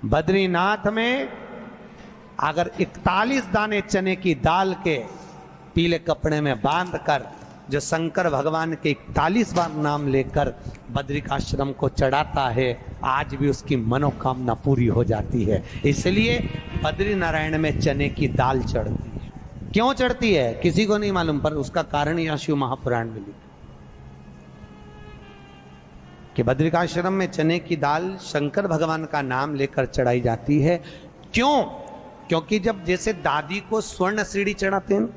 बद्रीनाथ में अगर 41 दाने चने की दाल के पीले कपड़े में बांध कर जो शंकर भगवान के 41 बार नाम लेकर बद्रिकाश्रम को चढ़ाता है, आज भी उसकी मनोकामना पूरी हो जाती है। इसलिए बद्री नारायण में चने की दाल चढ़ती है। क्यों चढ़ती है किसी को नहीं मालूम, पर उसका कारण यह शिव महापुराण में लिखा कि बद्रिकाश्रम में चने की दाल शंकर भगवान का नाम लेकर चढ़ाई जाती है। क्यों? क्योंकि जब जैसे दादी को स्वर्ण सीढ़ी चढ़ाते हैं,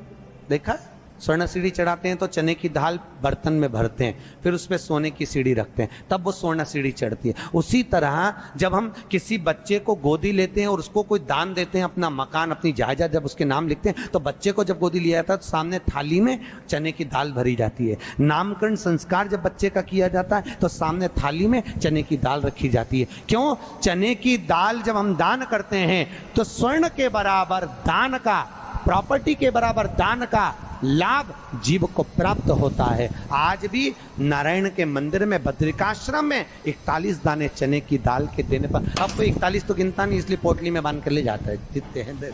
देखा स्वर्ण सीढ़ी चढ़ाते हैं तो चने की दाल बर्तन में भरते हैं, फिर उस पर सोने की सीढ़ी रखते हैं, तब वो स्वर्ण सीढ़ी चढ़ती है। उसी तरह जब हम किसी बच्चे को गोदी लेते हैं और उसको कोई दान देते हैं, अपना मकान अपनी जायदाद जब उसके नाम लिखते हैं, तो बच्चे को जब गोदी लिया जाता है तो सामने थाली में चने की दाल भरी जाती है। नामकरण संस्कार जब बच्चे का किया जाता है तो सामने थाली में चने की दाल रखी जाती है। क्यों? चने की दाल जब हम दान करते हैं तो स्वर्ण के बराबर दान का, प्रॉपर्टी के बराबर दान का लाभ जीव को प्राप्त होता है। आज भी नारायण के मंदिर में बद्रिकाश्रम में 41 दाने चने की दाल के देने पर, अब कोई 41 तो गिनता नहीं, इसलिए पोटली में बांध कर ले जाता है, जितने हैं दे।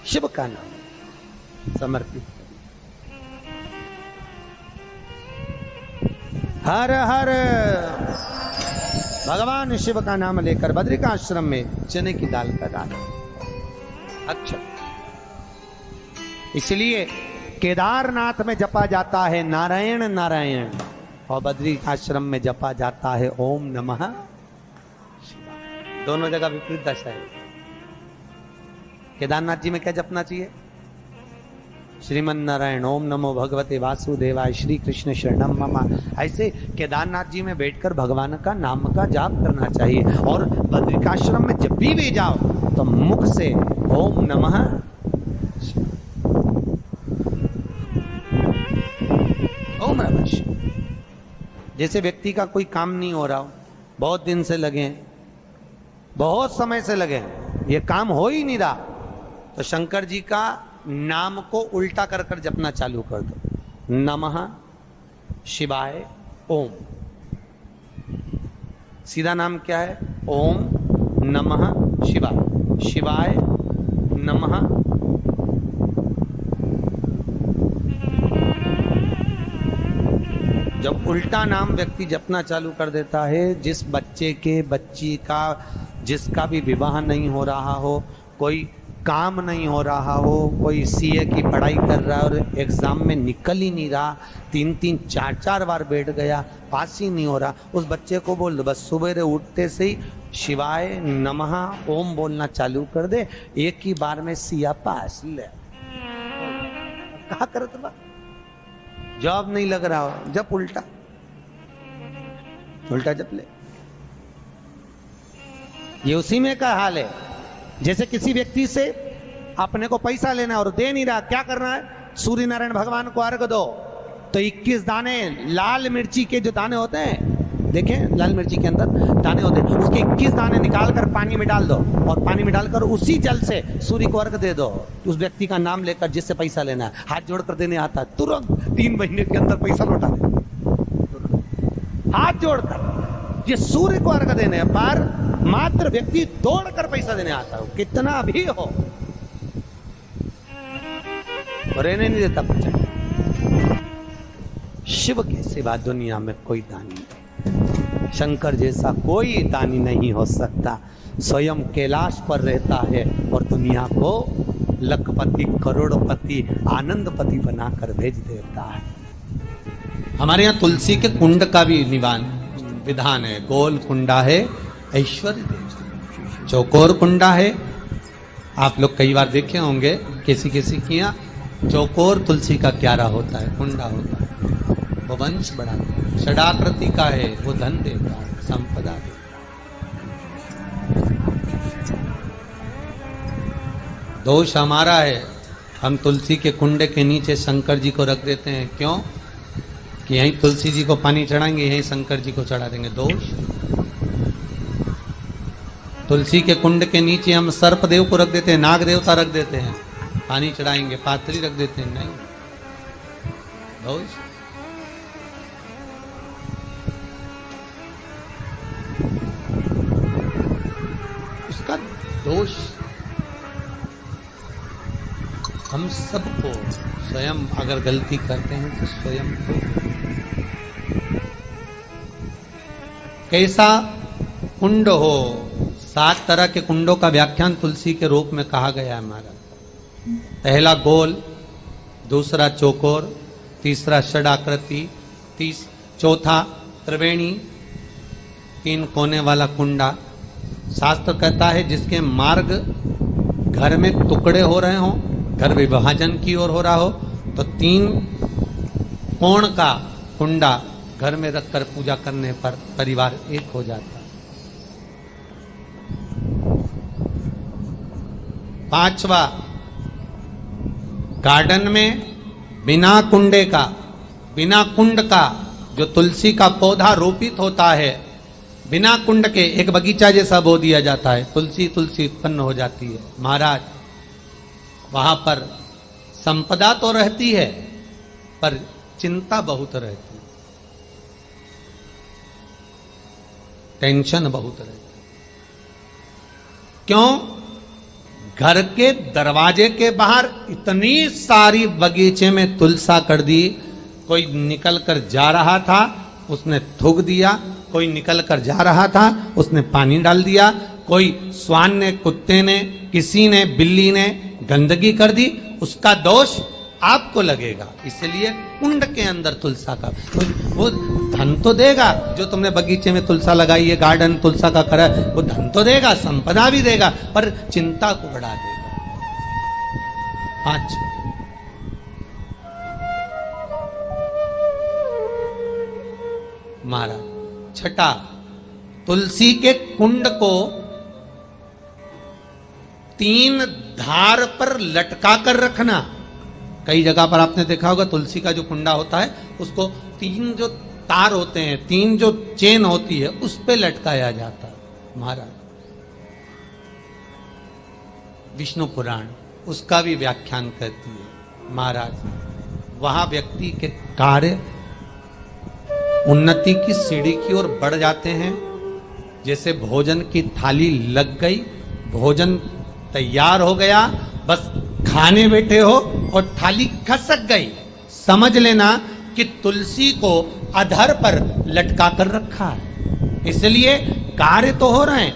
शिव का नाम समर्पित, हर हर भगवान शिव का नाम लेकर बद्रिकाश्रम में चने की दाल का दान। अच्छा, इसलिए केदारनाथ में जपा जाता है नारायण नारायण, और बद्री आश्रम में जपा जाता है ओम नमः शिवाय। दोनों जगह विपरीत दशा है। केदारनाथ जी में क्या जपना चाहिए? श्रीमन नारायण, ओम नमो भगवते वासुदेवाय, श्री कृष्ण शरणम मम। ऐसे केदारनाथ जी में बैठकर भगवान का नाम का जाप करना चाहिए। और बद्रिकाश्रम में जब भी जाओ तो मुख से ओम नमः ओम नमः शिवाय। जैसे व्यक्ति का कोई काम नहीं हो रहा हो, बहुत दिन से लगे हैं, बहुत समय से लगे हैं, ये काम हो ही नहीं रहा, तो शंकर जी का नाम को उल्टा कर कर जपना चालू कर दो। नमः शिवाय ओम। सीधा नाम क्या है? ओम नमः शिवाय। शिवाय नमः। जब उल्टा नाम व्यक्ति जपना चालू कर देता है, जिस बच्चे के, बच्ची का, जिसका भी विवाह नहीं हो रहा हो, कोई काम नहीं हो रहा हो, कोई सीए की पढ़ाई कर रहा है और एग्जाम में निकल ही नहीं रहा, 3-3 4-4 बार बैठ गया, पास ही नहीं हो रहा, उस बच्चे को बोल दो बस सुबह उठते से ही शिवाय नमः ओम बोलना चालू कर दे, एक ही बार में सिया पास ले। कहा करत बा, जॉब नहीं लग रहा हो, जब उल्टा उल्टा जप ले। ये उसी में का हाल है। जैसे किसी व्यक्ति से अपने को पैसा लेना है और दे नहीं रहा, क्या करना है? सूर्य नारायण भगवान को अर्घ दो। तो 21 दाने लाल मिर्ची के जो दाने होते हैं, देखें लाल मिर्ची के अंदर दाने होते हैं, उसके 21 दाने निकाल कर पानी में डाल दो और पानी में डालकर उसी जल से सूर्य को अर्घ दे दो। उस व्यक्ति का नाम लेकर जिससे पैसा लेना है, हाथ जोड़कर देने आता है, तुरंत 3 महीने के अंदर पैसा लौटा दे। हाथ जोड़कर ये सूर्य को अर्घ देने पर मात्र व्यक्ति दौड़कर पैसा देने आता हो, कितना भी हो, रहने नहीं देता बच्चा। शिव के सिवा दुनिया में कोई दानी नहीं, शंकर जैसा कोई दानी नहीं हो सकता। स्वयं कैलाश पर रहता है और दुनिया को लखपति, करोड़पति, आनंदपति बनाकर भेज देता है। हमारे यहाँ तुलसी के कुंड का भी विधान है। गोल कुंडा है ऐश्वर्य देव, चौकोर कुंडा है। आप लोग कई बार देखे होंगे किसी किसी के यहाँ चौकोर तुलसी का क्यारा होता है, कुंडा होता है, वो वंश बढ़ाता है। षडाकृति का है, वो धन देता है, संपदा देता है। दोष हमारा है, हम तुलसी के कुंडे के नीचे शंकर जी को रख देते हैं। क्यों? कि यहीं तुलसी जी को पानी चढ़ाएंगे, यहीं शंकर जी को चढ़ा देंगे। दोष। तुलसी के कुंड के नीचे हम सर्प देव को रख देते हैं, नाग देवता रख देते हैं, पानी चढ़ाएंगे, पात्री रख देते हैं, नहीं। दोष। दोष हम सबको स्वयं अगर गलती करते हैं तो स्वयं को। कैसा कुंड हो, 7 तरह के कुंडों का व्याख्यान तुलसी के रूप में कहा गया है हमारा। पहला गोल, दूसरा चौकोर, तीसरा षडाकृति, चौथा त्रिवेणी, 3 कोने वाला कुंडा। शास्त्र कहता है जिसके मार्ग घर में टुकड़े हो रहे हों, घर विभाजन की ओर हो रहा हो, तो 3 कोण का कुंडा घर में रखकर पूजा करने पर परिवार एक हो जाता है। 5वां, गार्डन में बिना कुंडे का, बिना कुंड का जो तुलसी का पौधा रोपित होता है, बिना कुंड के एक बगीचा जैसा बो दिया जाता है, तुलसी तुलसी उत्पन्न हो जाती है। महाराज, वहां पर संपदा तो रहती है पर चिंता बहुत रहती है, टेंशन बहुत रहती है। क्यों? घर के दरवाजे के बाहर इतनी सारी बगीचे में तुलसा कर दी। कोई निकल कर जा रहा था, उसने थूक दिया, कोई निकल कर जा रहा था, उसने पानी डाल दिया, कोई श्वान ने, कुत्ते ने, किसी ने, बिल्ली ने गंदगी कर दी, उसका दोष आपको लगेगा। इसलिए कुंड के अंदर तुलसा का वो धन तो देगा, जो तुमने बगीचे में तुलसा लगाई है, गार्डन तुलसा का करा, वो धन तो देगा, संपदा भी देगा, पर चिंता को बढ़ा देगा। 5, महाराज, 6, तुलसी के कुंड को 3 धार पर लटका कर रखना। कई जगह पर आपने देखा होगा तुलसी का जो कुंडा होता है उसको 3 जो तार होते हैं, 3 जो चेन होती है, उस पे लटकाया जाता है। महाराज, विष्णु पुराण उसका भी व्याख्यान करती है। महाराज, वहां व्यक्ति के कार्य उन्नति की सीढ़ी की ओर बढ़ जाते हैं। जैसे भोजन की थाली लग गई, भोजन तैयार हो गया, बस खाने बैठे हो और थाली खसक गई, समझ लेना कि तुलसी को अधर पर लटका कर रखा है। इसलिए कार्य तो हो रहे हैं,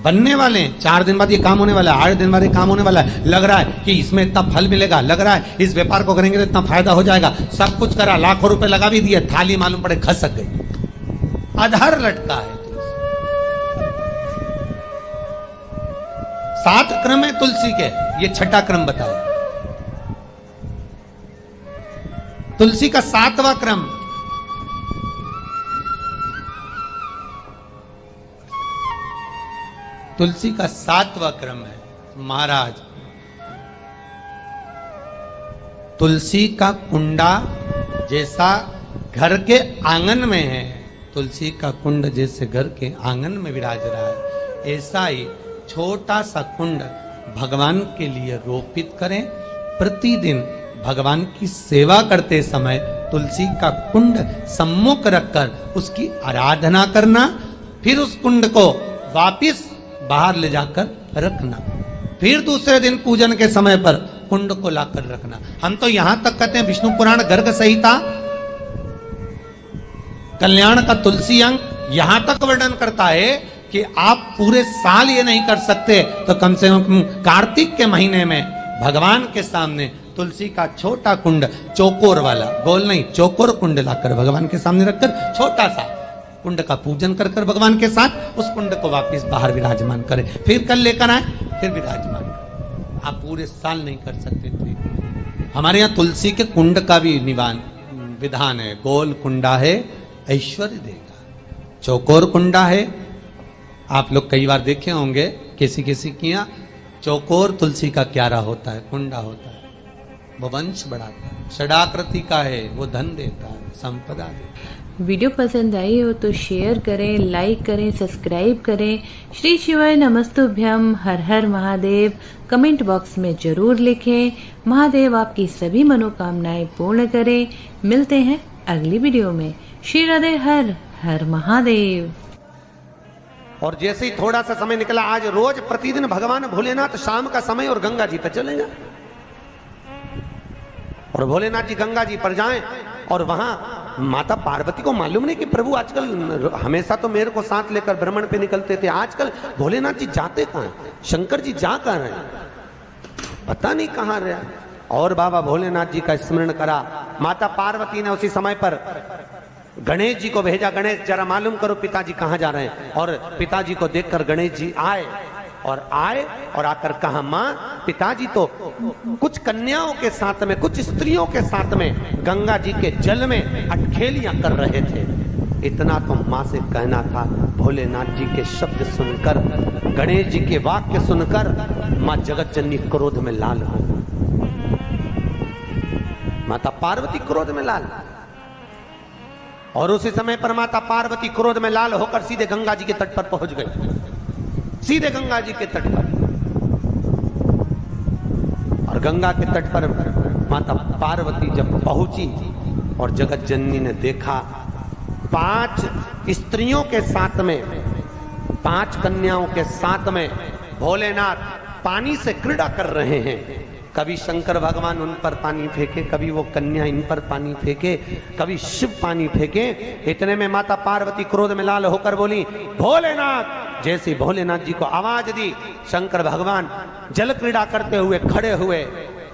बनने वाले हैं, 4 दिन बाद ये काम होने वाला है, 8 दिन बाद ये काम होने वाला है, लग रहा है कि इसमें इतना फल मिलेगा, लग रहा है इस व्यापार को करेंगे तो इतना फायदा हो जाएगा, सब कुछ करा, लाखों रुपए लगा भी दिए, थाली मालूम पड़े खसक गई, अधर लटका है। 7 क्रम है तुलसी के, ये 6ठा क्रम बताया। तुलसी का 7वां क्रम, तुलसी का 7वां क्रम है। महाराज, तुलसी का कुंडा जैसा घर के आंगन में है, तुलसी का कुंड जैसे घर के आंगन में विराज रहा है, ऐसा ही छोटा सा कुंड भगवान के लिए रोपित करें। प्रतिदिन भगवान की सेवा करते समय तुलसी का कुंड सम्मुख रखकर उसकी आराधना करना, फिर उस कुंड को वापिस बाहर ले जाकर रखना, फिर दूसरे दिन पूजन के समय पर कुंड को लाकर रखना। हम तो यहां तक कहते हैं, विष्णु पुराण गर्ग संहिता कल्याण का तुलसी अंग यहां तक वर्णन करता है कि आप पूरे साल ये नहीं कर सकते तो कम से कम कार्तिक के महीने में भगवान के सामने तुलसी का छोटा कुंड, चौकोर वाला, गोल नहीं, चौकोर कुंड लाकर भगवान के सामने रखकर छोटा सा कुंड का पूजन कर कर भगवान के साथ उस कुंड को वापस बाहर विराजमान करें, फिर कल लेकर आए, फिर विराजमान करें। आप पूरे साल नहीं कर सकते। तो हमारे यहाँ तुलसी के कुंड का भी विधान है। गोल कुंडा है ऐश्वर्य देगा, चौकोर कुंडा है, आप लोग कई बार देखे होंगे, किसी किसी के यहाँ चौकोर तुलसी का क्यारा होता है, कुंडा होता है, वो वंश बढ़ाता है। षडाकृति का है, वो धन देता है, संपदा देता है। वीडियो पसंद आई हो तो शेयर करें, लाइक करें, सब्सक्राइब करें। श्री शिवाय नमस्तुभ्यम, हर हर महादेव कमेंट बॉक्स में जरूर लिखें। महादेव आपकी सभी मनोकामनाएं पूर्ण करें। मिलते हैं अगली वीडियो में। श्री राधे, हर हर महादेव। और जैसे ही थोड़ा सा समय निकला, आज रोज प्रतिदिन भगवान भोलेनाथ शाम का समय और गंगा जी पर चले जाए, और भोलेनाथ जी गंगा जी पर जाएं, और वहां माता पार्वती को मालूम नहीं कि प्रभु आजकल हमेशा तो मेरे को साथ लेकर भ्रमण पे निकलते थे, आजकल भोलेनाथ जी जाते कहां हैं, शंकर जी जा कहां रहे हैं, पता नहीं कहां रहे। और बाबा भोलेनाथ जी का स्मरण करा। माता पार्वती ने उसी समय पर गणेश जी को भेजा, गणेश जरा मालूम करो पिताजी कहां जा रहे हैं। और पिताजी को देखकर गणेश जी आए और आकर कहा, मां पिताजी तो कुछ कन्याओं के साथ में, कुछ स्त्रियों के साथ में गंगा जी के जल में अटखेलियां कर रहे थे। इतना तो मां से कहना था। भोलेनाथ जी के शब्द सुनकर, गणेश जी के वाक्य सुनकर मां जगत जननी क्रोध में लाल हो, माता पार्वती क्रोध में लाल। और उसी समय पर माता पार्वती क्रोध में लाल होकर सीधे गंगा जी के तट पर पहुंच गई, सीधे गंगा जी के तट पर। और गंगा के तट पर माता पार्वती जब पहुंची और जगत जननी ने देखा 5 स्त्रियों के साथ में, 5 कन्याओं के साथ में भोलेनाथ पानी से क्रीड़ा कर रहे हैं। कभी शंकर भगवान उन पर पानी फेंके, कभी वो कन्या इन पर पानी फेंके, कभी शिव पानी फेंके। इतने में माता पार्वती क्रोध में लाल होकर बोली, भोलेनाथ। जैसे भोलेनाथ जी को आवाज दी, शंकर भगवान जल क्रीड़ा करते हुए खड़े हुए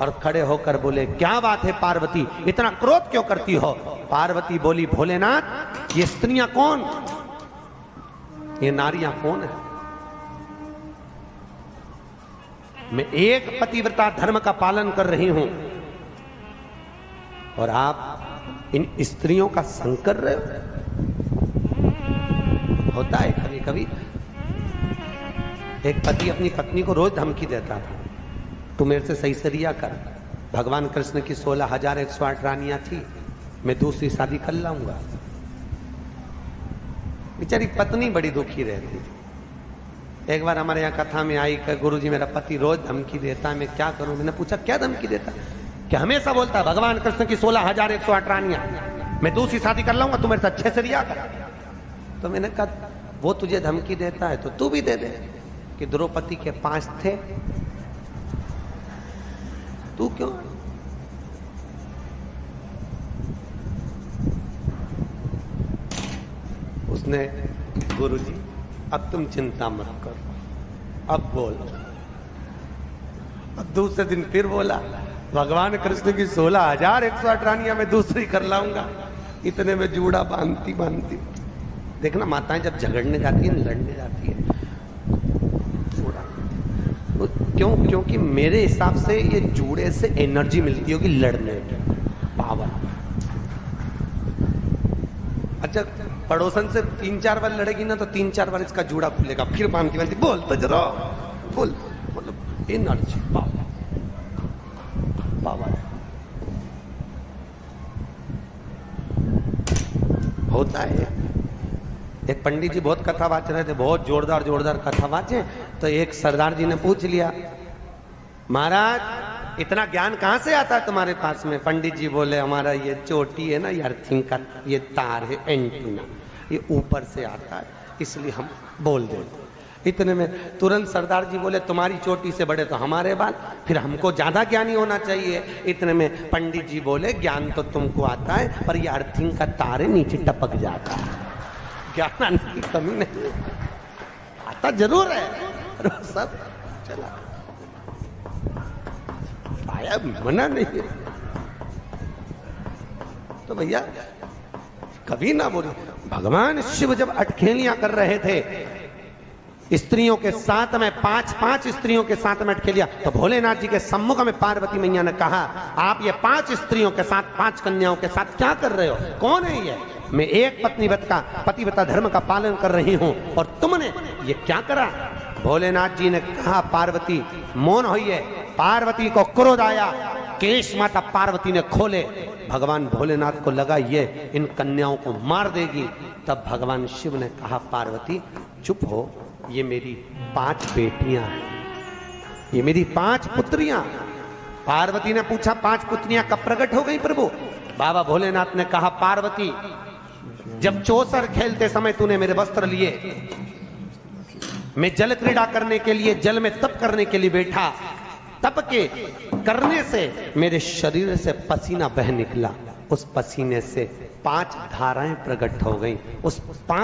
और खड़े होकर बोले, क्या बात है पार्वती, इतना क्रोध क्यों करती हो? पार्वती बोली, भोलेनाथ ये स्त्रियां कौन, ये नारियां कौन है? मैं एक पतिव्रता धर्म का पालन कर रही हूं और आप इन स्त्रियों का संग कर रहे हो। होता है कभी कभी, एक पति अपनी पत्नी को रोज धमकी देता था, तू मेरे से सही सरिया कर। भगवान कृष्ण की 16,108 रानियां थी, मैं दूसरी शादी कर लाऊंगा। बेचारी पत्नी बड़ी दुखी रहती थी। एक बार हमारे यहाँ कथा में आई कि गुरुजी मेरा पति रोज धमकी देता है, मैं क्या करूं? मैंने पूछा क्या धमकी देता? कि हमेशा बोलता भगवान कृष्ण की 16,108 रानियां, मैं दूसरी शादी कर लाऊंगा, तू मेरे से अच्छे से रिया कर। तो मैंने कहा वो तुझे धमकी देता है तो तू भी दे दे, कि द्रौपदी के 5 थे, तू क्यों? उसने, गुरुजी अब तुम चिंता मत करो, अब बोल। अब दूसरे दिन फिर बोला, भगवान कृष्ण की 16,108 रानियां मैं दूसरी कर लाऊंगा। इतने में जूड़ा बांधती बांधती, देखना माताएं जब झगड़ने जाती है, लड़ने जाती है, क्यों? क्योंकि मेरे हिसाब से ये जूड़े से एनर्जी मिलती होगी लड़ने की, पावर। अच्छा, पड़ोसन से 3-4 बार लड़ेगी ना तो 3-4 बार इसका जूड़ा खुलेगा, फिर बांधती बांधती बोल तो जरा बोल, मतलब एनर्जी, पावर, पावर होता है। एक पंडित जी बहुत कथा वाच रहे थे, बहुत जोरदार जोरदार कथा वाचे, तो एक सरदार जी ने पूछ लिया, महाराज इतना ज्ञान कहां से आता है तुम्हारे पास में? पंडित जी बोले, हमारा ये चोटी है ना, ये अर्थिंग का ये तार है, एंटीना, ये ऊपर से आता है, इसलिए हम बोल देते। इतने में तुरंत सरदार जी बोले, तुम्हारी चोटी से बड़े तो हमारे बाल, फिर हमको ज्यादा ज्ञानी होना चाहिए। इतने में पंडित जी बोले, ज्ञान तो तुमको आता है, पर ये अर्थिंग का तार नीचे टपक जाता है, ज्ञान आने की कमी नहीं, आता जरूर है, सब चला आया, मना नहीं है। तो भैया कभी ना बोले। भगवान शिव जब अटखेलियां कर रहे थे स्त्रियों के साथ में, 5 स्त्रियों के साथ में अटखेलियां, तो भोलेनाथ जी के सम्मुख में पार्वती मैया ने कहा, आप ये 5 स्त्रियों के साथ, 5 कन्याओं के साथ क्या कर रहे हो? कौन है ये? मैं एक पतिव्रता धर्म का पालन कर रही हूं और तुमने ये क्या करा? भोलेनाथ जी ने कहा, पार्वती मौन होइए। पार्वती को क्रोध आया, केश माता पार्वती ने खोले। भगवान भोलेनाथ को लगा ये इन कन्याओं को मार देगी। तब भगवान शिव ने कहा, पार्वती चुप हो, ये मेरी 5 बेटियां हैं, ये मेरी 5 पुत्रियां। पार्वती ने पूछा, 5 पुत्रियां कब प्रकट हो गई प्रभु? बाबा भोलेनाथ ने कहा, पार्वती जब चौसर खेलते समय तूने मेरे वस्त्र लिए, मैं जल क्रीड़ा करने के लिए, जल में तप करने के लिए बैठा, तप के करने से मेरे शरीर से पसीना बह निकला, उस पसीने से 5 धाराएं प्रकट हो गई। उस 5